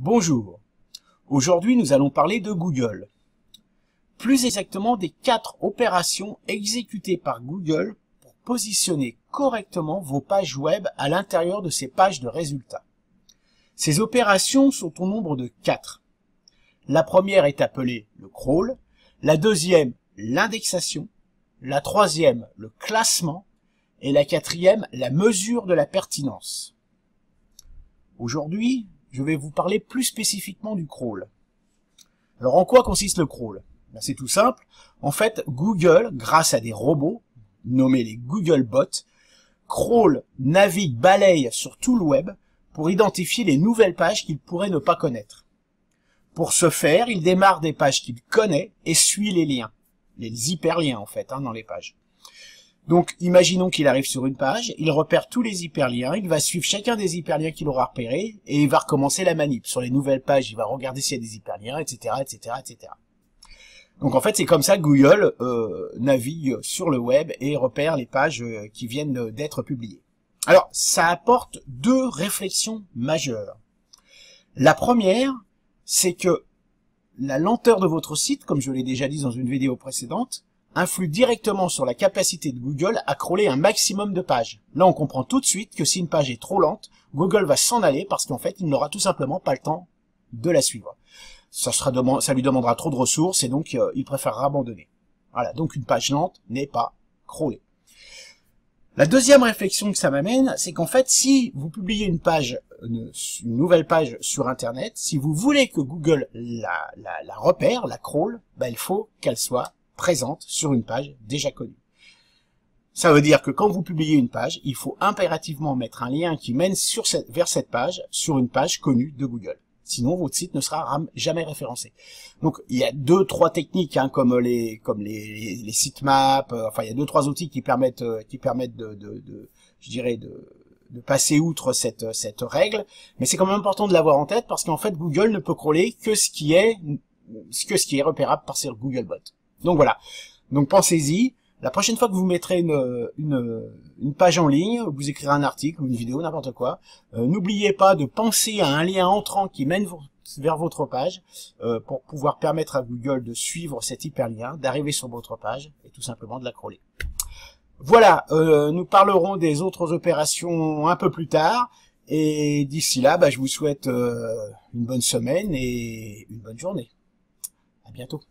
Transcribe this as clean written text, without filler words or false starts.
Bonjour, aujourd'hui nous allons parler de Google. Plus exactement des 4 opérations exécutées par Google pour positionner correctement vos pages web à l'intérieur de ces pages de résultats. Ces opérations sont au nombre de 4. La première est appelée le crawl, la deuxième l'indexation, la troisième le classement et la quatrième la mesure de la pertinence. Aujourd'hui, je vais vous parler plus spécifiquement du crawl. Alors en quoi consiste le crawl? C'est tout simple. En fait, Google, grâce à des robots, nommés les Googlebots, crawl, navigue, balaye sur tout le web pour identifier les nouvelles pages qu'il pourrait ne pas connaître. Pour ce faire, il démarre des pages qu'il connaît et suit les liens. Les hyperliens en fait, dans les pages. Donc, imaginons qu'il arrive sur une page, il repère tous les hyperliens, il va suivre chacun des hyperliens qu'il aura repérés, et il va recommencer la manip. Sur les nouvelles pages, il va regarder s'il y a des hyperliens, etc., etc., etc. Donc, en fait, c'est comme ça que Google navigue sur le web et repère les pages qui viennent d'être publiées. Alors, ça apporte 2 réflexions majeures. La première, c'est que la lenteur de votre site, comme je l'ai déjà dit dans une vidéo précédente, influe directement sur la capacité de Google à crawler un maximum de pages. Là, on comprend tout de suite que si une page est trop lente, Google va s'en aller parce qu'en fait, il n'aura tout simplement pas le temps de la suivre. Ça lui demandera trop de ressources et donc il préférera abandonner. Voilà, donc une page lente n'est pas crawlée. La deuxième réflexion que ça m'amène, c'est qu'en fait, si vous publiez une nouvelle page sur Internet, si vous voulez que Google la repère, la crawl, il faut qu'elle soit présente sur une page déjà connue. Ça veut dire que quand vous publiez une page, il faut impérativement mettre un lien qui mène vers cette page sur une page connue de Google. Sinon, votre site ne sera jamais référencé. Donc, il y a 2-3 techniques, comme les sitemaps. Enfin, il y a 2-3 outils qui permettent de passer outre cette règle. Mais c'est quand même important de l'avoir en tête parce qu'en fait, Google ne peut crawler que ce qui est repérable par ses Googlebots. Donc voilà. Donc pensez-y. La prochaine fois que vous mettrez une page en ligne, vous écrirez un article ou une vidéo, n'importe quoi, n'oubliez pas de penser à un lien entrant qui mène vers votre page pour pouvoir permettre à Google de suivre cet hyperlien, d'arriver sur votre page et tout simplement de la crawler. Voilà, nous parlerons des autres opérations un peu plus tard. Et d'ici là, je vous souhaite une bonne semaine et une bonne journée. À bientôt.